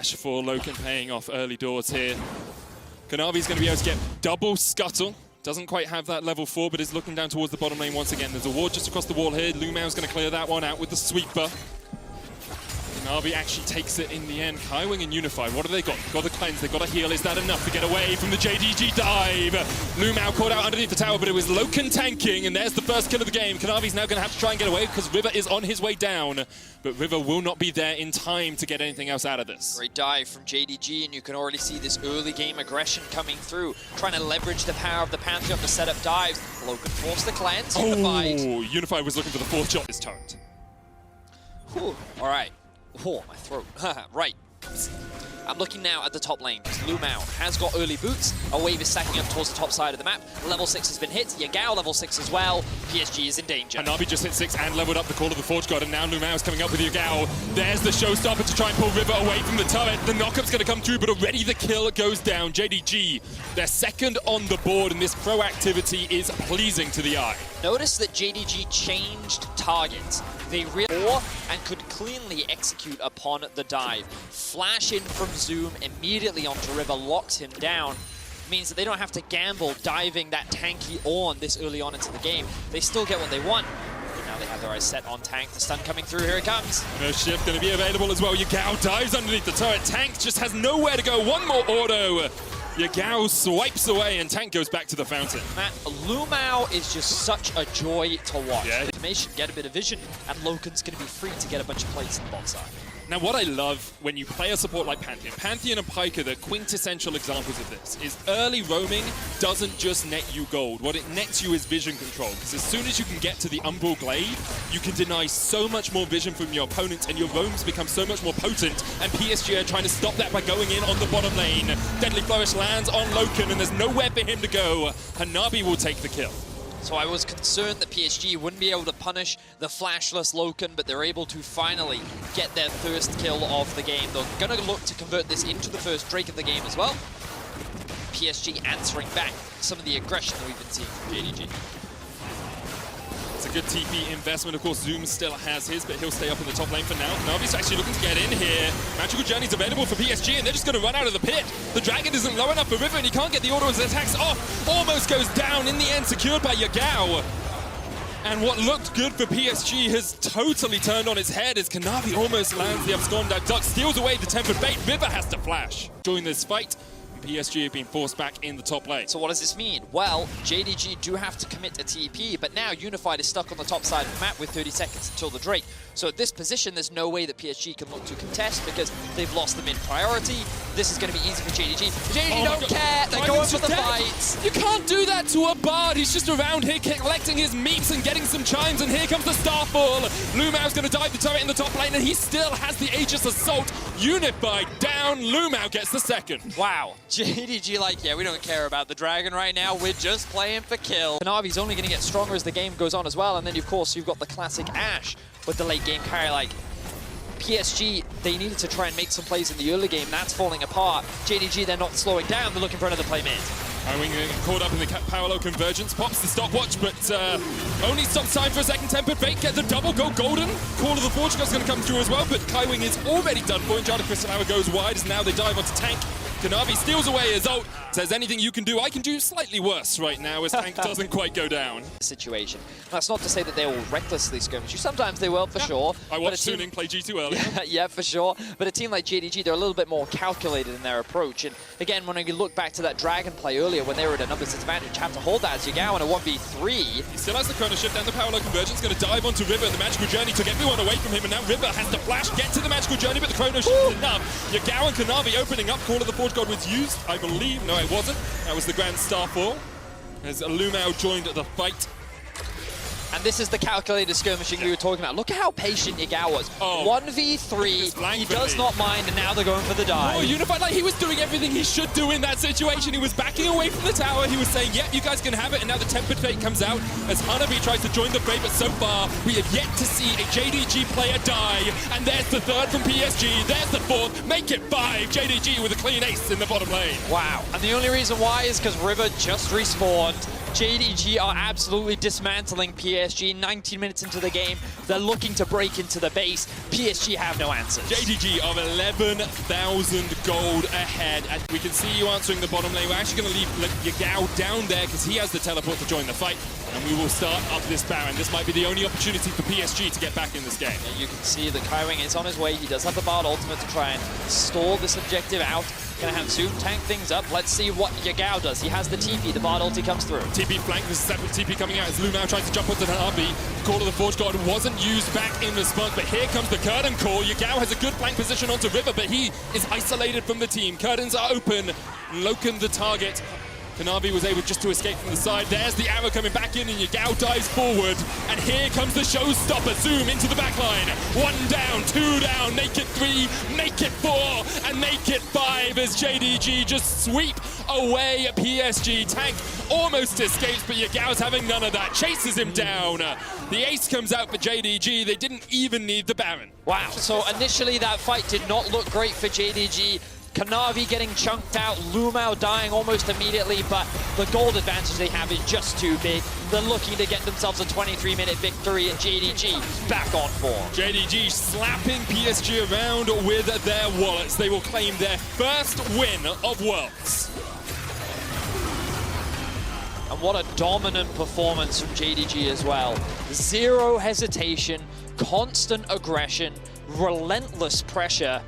flash for Loken paying off early doors here. Kanavi's going to be able to get double scuttle. Doesn't quite have that level 4, but is looking down towards the bottom lane once again. There's a ward just across the wall here. Lumao's going to clear that one out with the sweeper. Kanavi actually takes it in the end. Kaiwing and Unify, what have they got? Got the cleanse, they've got a heal. Is that enough to get away from the JDG dive? Lumao caught out underneath the tower, but it was Loken tanking, and there's the first kill of the game. Kanavi's now going to have to try and get away because River is on his way down, but River will not be there in time to get anything else out of this. Great dive from JDG, and you can already see this early game aggression coming through, trying to leverage the power of the Pantheon to set up dives. Loken forced the cleanse, Unified. Oh, Unify was looking for the 4th shot this turret. All right. Oh, my throat. Right. I'm looking now at the top lane. Lumao has got early boots. A wave is stacking up towards the top side of the map. Level 6 has been hit. Yagao level 6 as well. PSG is in danger. Hanabi just hit 6 and leveled up the Call of the Forge God, and now Lumao is coming up with Yagao. There's the showstopper to try and pull River away from the turret. The knockup's going to come through, but already the kill goes down. JDG, they're second on the board, and this proactivity is pleasing to the eye. Notice that JDG changed targets. They really and could cleanly execute upon the dive. Flash in from Zoom immediately onto River, locks him down. Means that they don't have to gamble diving that tanky on this early on into the game. They still get what they want. But now they have their eyes set on Tank. The stun coming through, here it comes. No shift going to be available as well. Yagao dives underneath the turret. Tank just has nowhere to go. One more auto. Yagao swipes away and Tank goes back to the fountain. Matt, Lumao is just such a joy to watch. Yeah. Information, get a bit of vision, and Loken's going to be free to get a bunch of plates in the bot side. Now, what I love when you play a support like Pantheon and Pike are the quintessential examples of this, is early roaming doesn't just net you gold. What it nets you is vision control, because as soon as you can get to the Umbral Glade, you can deny so much more vision from your opponents, and your roams become so much more potent, and PSG are trying to stop that by going in on the bottom lane. Deadly Flourish lands on Loken, and there's nowhere for him to go. Hanabi will take the kill. So I was concerned that PSG wouldn't be able to punish the flashless Loken, but they're able to finally get their first kill of the game. They're going to look to convert this into the first Drake of the game as well. PSG answering back some of the aggression that we've been seeing from JDG. It's a good TP investment. Of course, Zoom still has his, but he'll stay up in the top lane for now. Navi's actually looking to get in here. Magical Journey's available for PSG, and they're just going to run out of the pit. The Dragon isn't low enough for River, and he can't get the auto as attacks off. Almost goes down in the end, secured by Yagao. And what looked good for PSG has totally turned on its head as Kanavi almost lands the abscond. Duck steals away the tempered bait. River has to flash. During this fight, PSG have been forced back in the top lane. So what does this mean? Well, JDG do have to commit a TP, but now Unified is stuck on the top side of the map with 30 seconds until the Drake. So at this position, there's no way that PSG can look to contest because they've lost the mid priority. This is going to be easy for JDG. JDG don't care. They're going for the fights. You can't do that to a Bard. He's just around here collecting his meeps and getting some chimes, and here comes the Starfall. Lumao's going to dive the turret in the top lane, and he still has the Aegis Assault. Unified down. Lumao gets the second. Wow. JDG like, yeah, we don't care about the Dragon right now. We're just playing for kill. Kanavi's only going to get stronger as the game goes on as well. And then, of course, you've got the classic Ashe with the late game carry. Like, PSG, they needed to try and make some plays in the early game. That's falling apart. JDG, they're not slowing down. They're looking for another play mid. Kaiwing caught up in the parallel convergence, pops the stopwatch, but only stops time for a second. Tempered Fate, get the double, go golden. Call of the Forge God's going to come through as well, but Kaiwing is already done for. Jada Crystal Hour goes wide as now they dive onto Tank. Kanavi steals away his ult, says anything you can do, I can do slightly worse right now as Tank doesn't quite go down. Situation. That's not to say that they will recklessly skirmish you. Sometimes they will, for sure. I watched Tuning play G2 earlier. Yeah, for sure. But a team like JDG, they're a little bit more calculated in their approach. And again, when you look back to that Dragon play earlier, when they were at a numbers disadvantage, have to hold that as Yagao in a 1v3. He still has the chrono shift and the parallel convergence, going to dive onto River. The Magical Journey took everyone away from him, and now River has to flash, get to the Magical Journey, but the chrono shift is enough. Yagao and Kanavi opening up. Call of the Forge God was used, I believe. No, it wasn't. That was the Grand Starfall as Lumao joined the fight. And this is the calculated skirmishing we were talking about. Look at how patient Yagao was. 1v3, he does not mind, and now they're going for the dive. Oh, Unified, like he was doing everything he should do in that situation. He was backing away from the tower. He was saying, yep, you guys can have it. And now the Tempered Fate comes out as Hanabi tries to join the fray. But so far, we have yet to see a JDG player die. And there's the third from PSG. There's the fourth. Make it 5. JDG with a clean ace in the bottom lane. Wow. And the only reason why is because River just respawned. JDG are absolutely dismantling PSG. 19 minutes into the game, they're looking to break into the base. PSG have no answers. JDG of 11,000 gold ahead. And we can see you answering the bottom lane. We're actually going to leave Yagao down there because he has the teleport to join the fight. And we will start up this Baron. This might be the only opportunity for PSG to get back in this game. And you can see that Kaiwing is on his way. He does have the Bard ultimate to try and stall this objective out. Gonna have Zoom tank things up. Let's see what Yagao does. He has the TP. The Bard ulti comes through. TP flank. There's a separate TP coming out as Lumao tries to jump onto the RB. Call of the Forge God wasn't used back in response, but here comes the curtain call. Yagao has a good flank position onto River, but he is isolated from the team. Curtains are open. Loken the target. Kanavi was able just to escape from the side. There's the arrow coming back in, and Yagao dives forward. And here comes the showstopper. Zoom into the back line. 1 down, 2 down, make it 3, make it 4, and make it 5 as JDG just sweep away at PSG. Tank almost escapes, but Yagao's having none of that. Chases him down. The ace comes out for JDG. They didn't even need the Baron. Wow. So initially that fight did not look great for JDG. Kanavi getting chunked out, Lumao dying almost immediately, but the gold advantage they have is just too big. They're looking to get themselves a 23-minute victory, and JDG back on form. JDG slapping PSG around with their wallets. They will claim their first win of Worlds. And what a dominant performance from JDG as well. Zero hesitation, constant aggression, relentless pressure.